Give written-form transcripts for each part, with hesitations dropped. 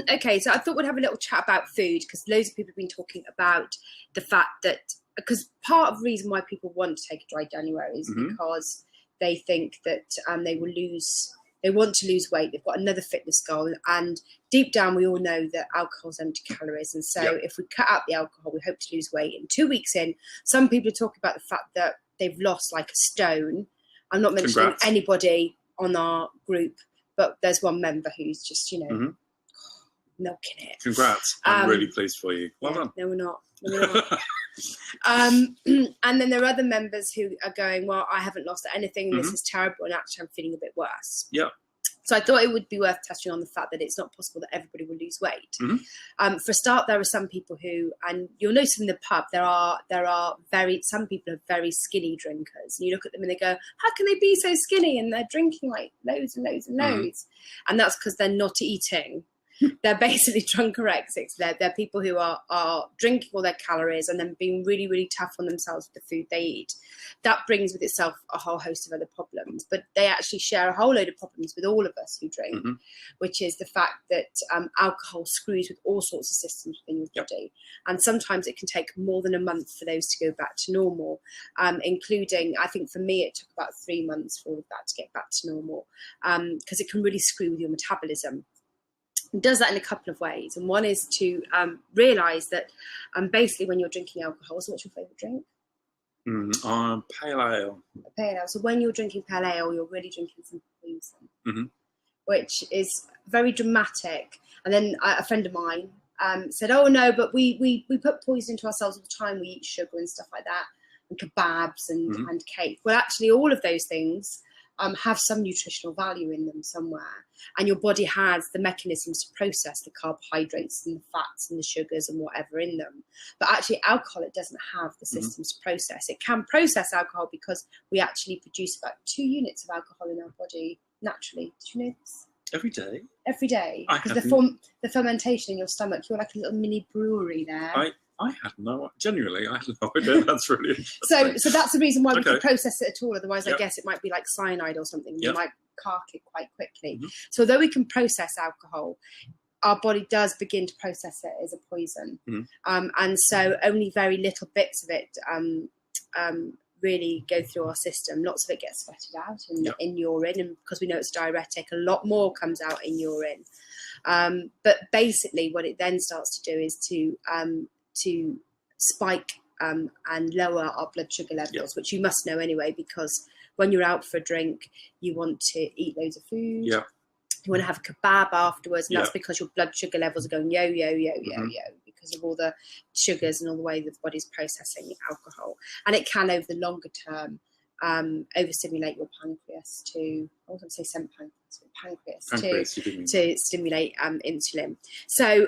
Okay, so I thought we'd have a little chat about food because loads of people have been talking about the fact that because part of the reason why people want to take a dry January is because they think that they want to lose weight. They've got another fitness goal, and deep down we all know that alcohol's empty calories. And so if we cut out the alcohol, we hope to lose weight. And 2 weeks in, some people are talking about the fact that they've lost like a stone. I'm not mentioning anybody on our group, but there's one member who's just, milking it. Congrats. I'm really pleased for you. Well done. No, we're not. And then there are other members who are going, well, I haven't lost anything. This is terrible. And actually, I'm feeling a bit worse. Yeah. So I thought it would be worth touching on the fact that it's not possible that everybody will lose weight. For a start, there are some people who, and you'll notice in the pub, some people are very skinny drinkers. And you look at them and they go, how can they be so skinny? And they're drinking like loads and loads and loads. And that's because they're not eating. They're basically drunkerexics. They're people who are drinking all their calories and then being really, really tough on themselves with the food they eat. That brings with itself a whole host of other problems, but they actually share a whole load of problems with all of us who drink, which is the fact that alcohol screws with all sorts of systems within your body. And sometimes it can take more than a month for those to go back to normal, including, I think for me, it took about 3 months for all of that to get back to normal, because it can really screw with your metabolism. It does that in a couple of ways, and one is to realise that basically when you're drinking alcohol, so what's your favourite drink? Pale ale. Pale ale. So when you're drinking pale ale, you're really drinking some poison, which is very dramatic. And then a friend of mine said, oh no, but we put poison into ourselves all the time. We eat sugar and stuff like that, and kebabs and cake. Well, actually, all of those things have some nutritional value in them somewhere, and your body has the mechanisms to process the carbohydrates and the fats and the sugars and whatever in them. But actually alcohol, it doesn't have the systems to process. It can process alcohol because we actually produce about 2 units of alcohol in our body naturally. Did you know this? Every day? Every day. Because the fermentation in your stomach, you're like a little mini brewery there. I had genuinely, I had no idea. That's really interesting. So that's the reason why we can process it at all. Otherwise, I guess it might be like cyanide or something. You might cark it quite quickly. So although we can process alcohol, our body does begin to process it as a poison. And so only very little bits of it really go through our system. Lots of it gets sweated out in urine. And because we know it's diuretic, a lot more comes out in urine. But basically what it then starts to do is to spike and lower our blood sugar levels, which you must know anyway, because when you're out for a drink, you want to eat loads of food. You want to have a kebab afterwards, and that's because your blood sugar levels are going yo, because of all the sugars and all the way the body's processing alcohol. And it can, over the longer term, overstimulate your pancreas to, I wasn't going to say pancreas to stimulate insulin. So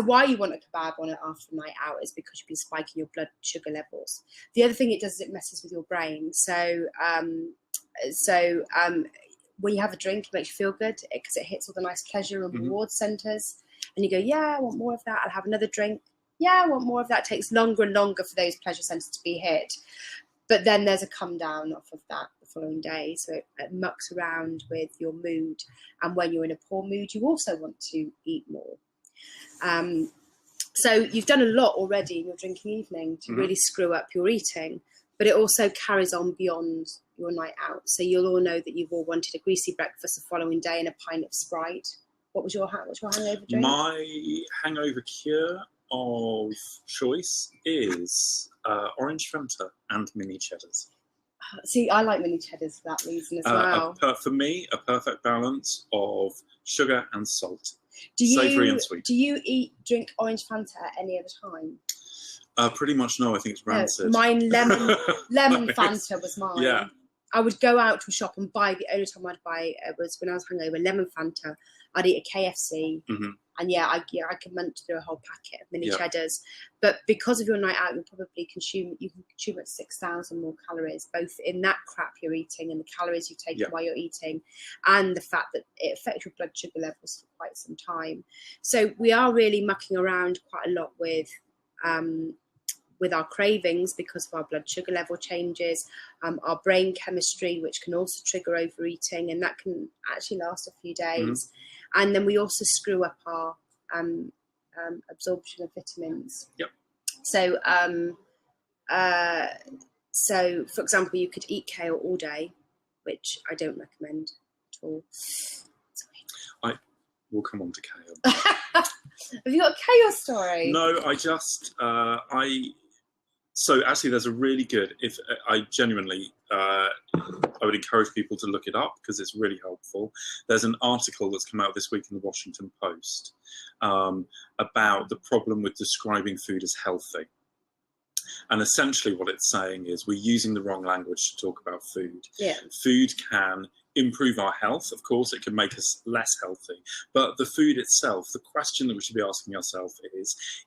why you want a kebab on it after a night out is because you've been spiking your blood sugar levels. The other thing it does is it messes with your brain. So when you have a drink, it makes you feel good because it hits all the nice pleasure and reward centres. And you go, yeah, I want more of that. I'll have another drink. Yeah, I want more of that. It takes longer and longer for those pleasure centres to be hit. But then there's a come down off of that the following day. So it mucks around with your mood. And when you're in a poor mood, you also want to eat more. So you've done a lot already in your drinking evening to really screw up your eating. But it also carries on beyond your night out. So you'll all know that you've all wanted a greasy breakfast the following day and a pint of Sprite. What's your hangover drink? My hangover cure of choice is orange Fanta and mini cheddars. See, I like mini cheddars for that reason as well. For me, a perfect balance of sugar and salt. Savoury and sweet. Do you drink orange Fanta at any other time? Pretty much no, I think it's rancid. No, mine lemon Fanta was mine. Yeah. I would go out to a shop and buy, the only time I'd buy was when I was hungover, lemon Fanta. I'd eat a KFC, and I could munch through a whole packet of mini cheddars. But because of your night out, you can consume at 6,000 more calories, both in that crap you're eating and the calories you've taken while you're eating, and the fact that it affects your blood sugar levels for quite some time. So we are really mucking around quite a lot with our cravings because of our blood sugar level changes, our brain chemistry, which can also trigger overeating, and that can actually last a few days. And then we also screw up our absorption of vitamins. Yep. So, so for example, you could eat kale all day, which I don't recommend at all. We'll come on to kale. Have you got a kale story? No, So actually, there's a really good. If I genuinely, I would encourage people to look it up because it's really helpful. There's an article that's come out this week in the Washington Post about the problem with describing food as healthy. And essentially what it's saying is we're using the wrong language to talk about food. Yeah. Food can improve our health, of course, it can make us less healthy. But the food itself, the question that we should be asking ourselves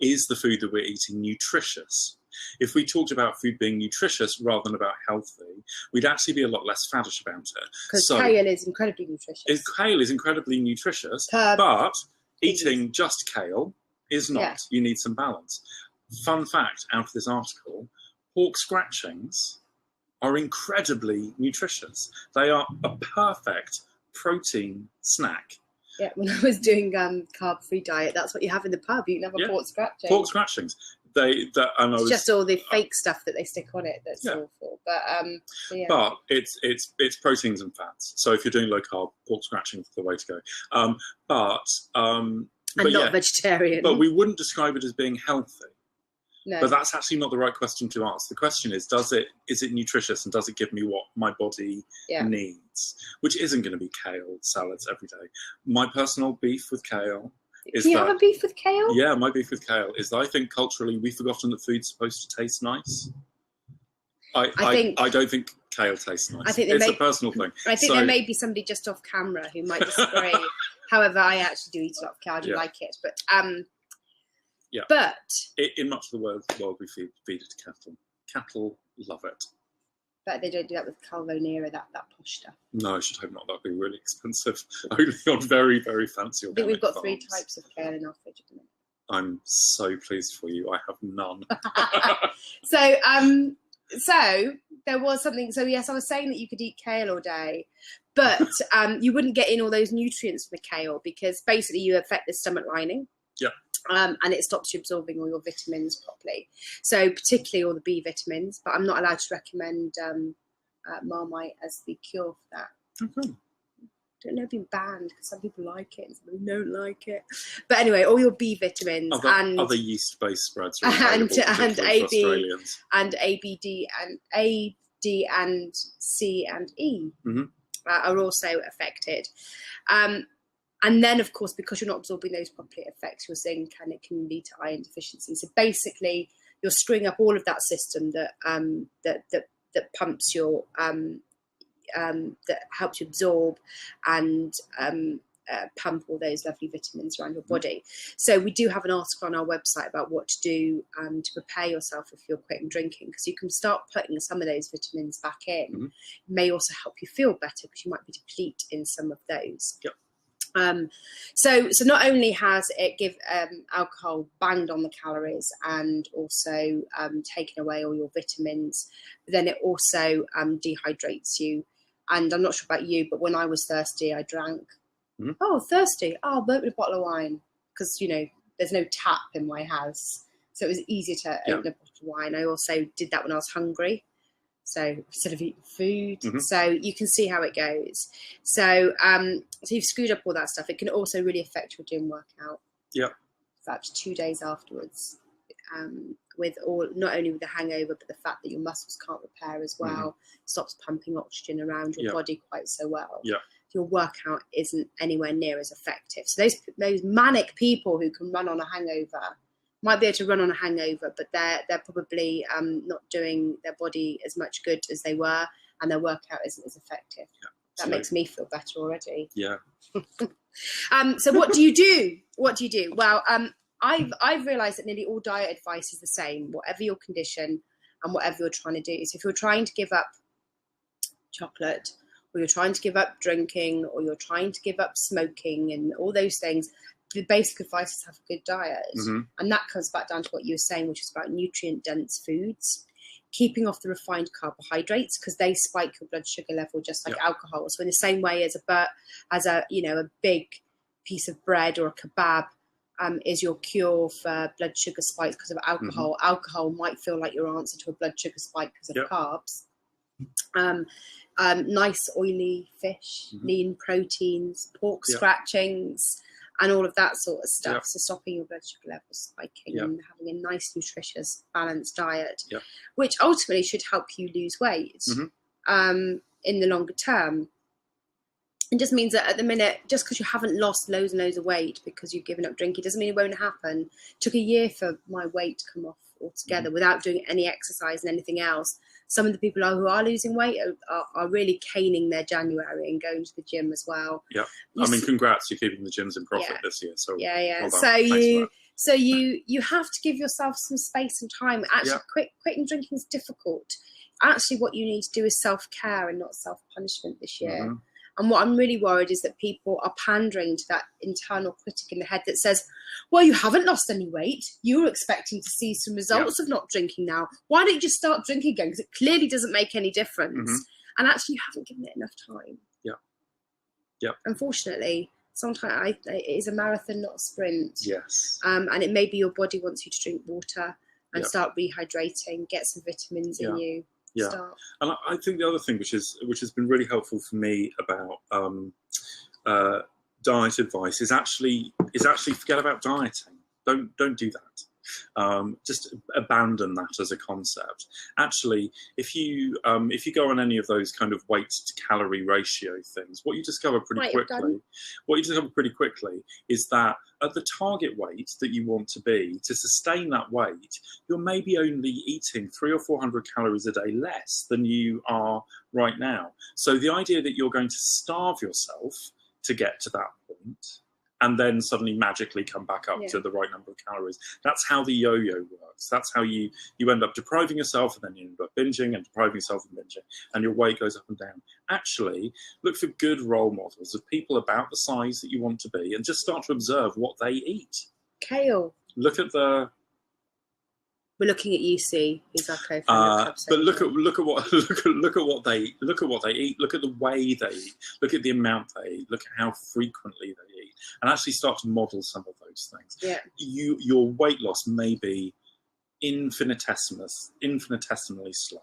is the food that we're eating nutritious? If we talked about food being nutritious rather than about healthy, we'd actually be a lot less faddish about it. Because kale is incredibly nutritious. Kale is incredibly nutritious, but eating just kale is not. Yeah. You need some balance. Fun fact out of this article, pork scratchings are incredibly nutritious. They are a perfect protein snack. Yeah, when I was doing carb-free diet, that's what you have in the pub. You can have a pork scratching. Pork scratchings. It's just all the fake stuff that they stick on it that's awful. But it's proteins and fats. So if you're doing low carb, pork scratching is the way to go. But not vegetarian. But we wouldn't describe it as being healthy. No. But that's actually not the right question to ask. The question is it nutritious and does it give me what my body needs? Which isn't going to be kale salads every day. My personal beef with kale is Can you have a beef with kale? Yeah, my beef with kale is that I think culturally we've forgotten that food's supposed to taste nice. I don't think kale tastes nice. It's a personal thing. I think there may be somebody just off camera who might disagree. However, I actually do eat a lot of kale. I do like it. But yeah. But in much of the world we feed it to cattle. Cattle love it. But they don't do that with Calvonera, that posh stuff. No, I should hope not. That'd be really expensive. Only on very, very fancy organic I think we've got farms. 3 types of kale in our fridge at the minute. I'm so pleased for you. I have none. So there was something. So yes, I was saying that you could eat kale all day, but you wouldn't get in all those nutrients from the kale because basically you affect the stomach lining. Yeah. And it stops you absorbing all your vitamins properly. So particularly all the B vitamins, but I'm not allowed to recommend Marmite as the cure for that. Okay. I don't know, being banned because some people like it and some people don't like it. But anyway, all your B vitamins and other yeast-based spreads and AB and ABD and A, D and C and E are also affected. And then, of course, because you're not absorbing those properly, it affects your zinc and it can lead to iron deficiency. So basically, you're screwing up all of that system that pumps your that helps you absorb and pump all those lovely vitamins around your body. So we do have an article on our website about what to do to prepare yourself if you're quitting drinking, because you can start putting some of those vitamins back in. It may also help you feel better because you might be depleted in some of those. Yep. So not only has it give alcohol banged on the calories and also taken away all your vitamins, but then it also dehydrates you. And I'm not sure about you, but when I was thirsty, I drank. Oh, thirsty! Oh, I'll open a bottle of wine because there's no tap in my house, so it was easier to open a bottle of wine. I also did that when I was hungry. So instead of eating food, so you can see how it goes. So you've screwed up all that stuff. It can also really affect your gym workout. Yeah. In fact, 2 days afterwards, with not only with the hangover, but the fact that your muscles can't repair as well, stops pumping oxygen around your body quite so well. Yeah. Your workout isn't anywhere near as effective. So those manic people who can run on a hangover might be able to run on a hangover, but they're probably not doing their body as much good as they were, and their workout isn't as effective. Yeah, that makes me feel better already. Yeah. So what do you do? Well, I've realised that nearly all diet advice is the same, whatever your condition and whatever you're trying to do. So if you're trying to give up chocolate, or you're trying to give up drinking, or you're trying to give up smoking and all those things, the basic advice is to have a good diet. And that comes back down to what you were saying, which is about nutrient-dense foods, keeping off the refined carbohydrates because they spike your blood sugar level just like alcohol. So in the same way as a big piece of bread or a kebab is your cure for blood sugar spikes because of alcohol. Alcohol might feel like your answer to a blood sugar spike because of carbs. Nice oily fish, lean proteins, pork scratchings, and all of that sort of stuff. So stopping your blood sugar levels spiking and having a nice, nutritious, balanced diet, which ultimately should help you lose weight in the longer term. It just means that at the minute, just because you haven't lost loads and loads of weight because you've given up drinking, doesn't mean it won't happen. It took a year for my weight to come off altogether without doing any exercise and anything else. Some of the people who are losing weight are really caning their January and going to the gym as well. Yeah, I mean, congrats, you're keeping the gyms in profit this year. So well so you have to give yourself some space and time. Actually, quitting drinking is difficult. Actually, what you need to do is self-care and not self-punishment this year. And what I'm really worried is that people are pandering to that internal critic in the head that says, well, you haven't lost any weight. You were expecting to see some results of not drinking now. Why don't you just start drinking again? Because it clearly doesn't make any difference. And actually, you haven't given it enough time. Unfortunately, sometimes it is a marathon, not a sprint. And it may be your body wants you to drink water and start rehydrating, get some vitamins in you. And I think the other thing which has been really helpful for me about diet advice is actually forget about dieting. Don't do that. Just abandon that as a concept. Actually, if you go on any of those kind of weight to calorie ratio things, what you discover pretty quickly is that at the target weight that you want to be, to sustain that weight, you're maybe only eating 300 or 400 calories a day less than you are right now. So the idea that you're going to starve yourself to get to that point and then suddenly magically come back up to the right number of calories. That's how the yo-yo works. That's how you end up depriving yourself, and then you end up binging and depriving yourself and binging, and your weight goes up and down. Actually, look for good role models of people about the size that you want to be, and just start to observe what they eat. Kale. Look at the... We're looking at UC, who's our co-founder. But look at what they eat. Look at the way they eat. Look at the amount they eat. Look at how frequently they eat, and actually start to model some of those things. Your weight loss may be infinitesimally slow.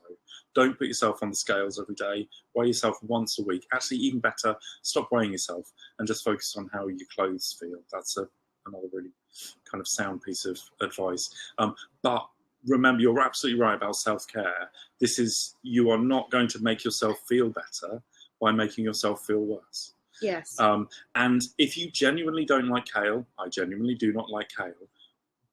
Don't put yourself on the scales every day. Weigh yourself once a week. Actually, even better, stop weighing yourself and just focus on how your clothes feel. That's another really kind of sound piece of advice. But remember, you're absolutely right about self-care. You are not going to make yourself feel better by making yourself feel worse. And if you genuinely don't like kale, I genuinely do not like kale,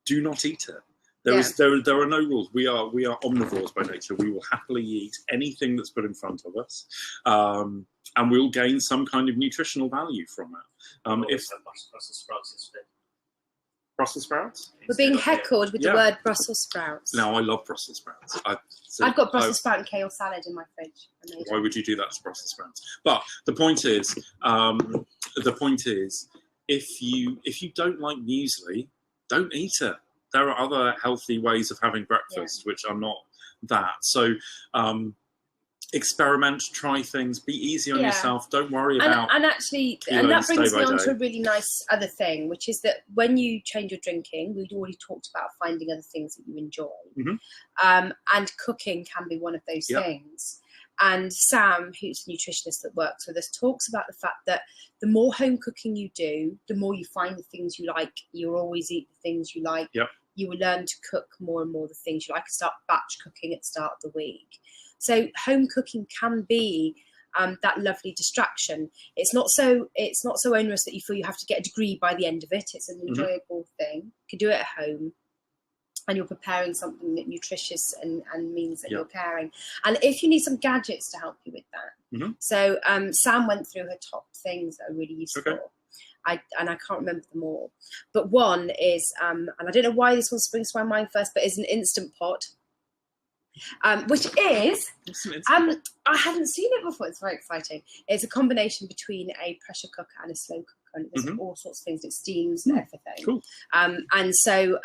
do not eat it. There are no rules. We are omnivores by nature. We will happily eat anything that's put in front of us, and we'll gain some kind of nutritional value from it. Brussels sprouts? We're being heckled with the word Brussels sprouts. No, I love Brussels sprouts. I've got Brussels sprout and kale salad in my fridge. Amazing. Why would you do that to Brussels sprouts? But the point is, if you don't like muesli, don't eat it. There are other healthy ways of having breakfast which are not that. So experiment, try things, be easy on yourself. Don't worry about and that brings me on to a really nice other thing, which is that when you change your drinking, we've already talked about finding other things that you enjoy, and cooking can be one of those things. And Sam, who's a nutritionist that works with us, talks about the fact that the more home cooking you do, the more you find the things you like. You'll always eat the things you like. You will learn to cook more and more the things you like. Start batch cooking at the start of the week. So home cooking can be that lovely distraction. It's not so onerous that you feel you have to get a degree by the end of it. It's an enjoyable thing. You can do it at home, and you're preparing something that nutritious and means that you're caring. And if you need some gadgets to help you with that, so Sam went through her top things that are really useful. I can't remember them all, but one is, and I don't know why this one springs to my mind first, but is an Instant Pot. Which is, I hadn't seen it before. It's very exciting. It's a combination between a pressure cooker and a slow cooker, and there's all sorts of things. It steams and everything. Cool. And so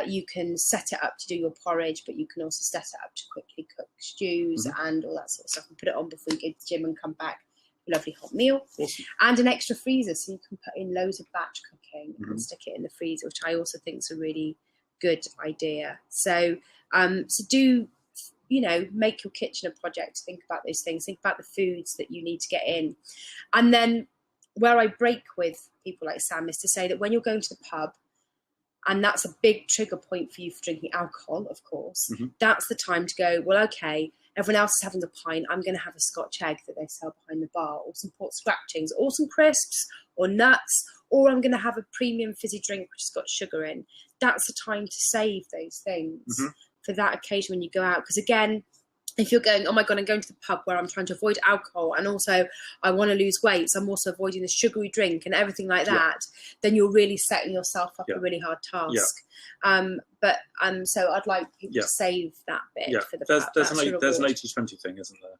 you can set it up to do your porridge, but you can also set it up to quickly cook stews and all that sort of stuff, and put it on before you go to the gym and come back lovely hot meal. Awesome. And an extra freezer, so you can put in loads of batch cooking Mm-hmm. and stick it in the freezer, which I also think is a really good idea. So so do, you know, make your kitchen a project. Think about those things. Think about the foods that you need to get in. And then where I break with people like Sam is to say that when you're going to the pub, and that's a big trigger point for you for drinking alcohol, of course, Mm-hmm. that's the time to go, well, okay, everyone else is having a pint, I'm going to have a Scotch egg that they sell behind the bar, or some port scratchings, or some crisps, or nuts, or I'm going to have a premium fizzy drink which has got sugar in. That's the time to save those things Mm-hmm. for that occasion when you go out. Because again, if you're going, oh my God, I'm going to the pub where I'm trying to avoid alcohol and also I want to lose weight, so I'm also avoiding the sugary drink and everything like that, then you're really setting yourself up a really hard task. So I'd like people to save that bit for the pub. There's an 80-20 thing, isn't there?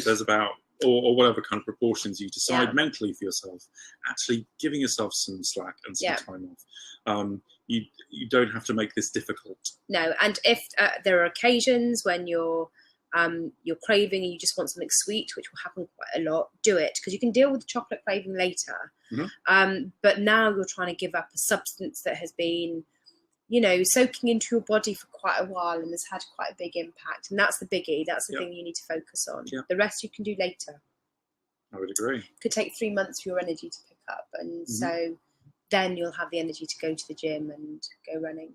There's about or whatever kind of proportions you decide mentally for yourself, actually giving yourself some slack and some time off. You don't have to make this difficult. No, and if there are occasions when you're craving and you just want something sweet, which will happen quite a lot, do it, because you can deal with the chocolate craving later. Mm-hmm. But now you're trying to give up a substance that has been, you know, soaking into your body for quite a while and has had quite a big impact. And that's the biggie. That's the thing you need to focus on. The rest you can do later. I would agree. It could take 3 months for your energy to pick up. And so then you'll have the energy to go to the gym and go running.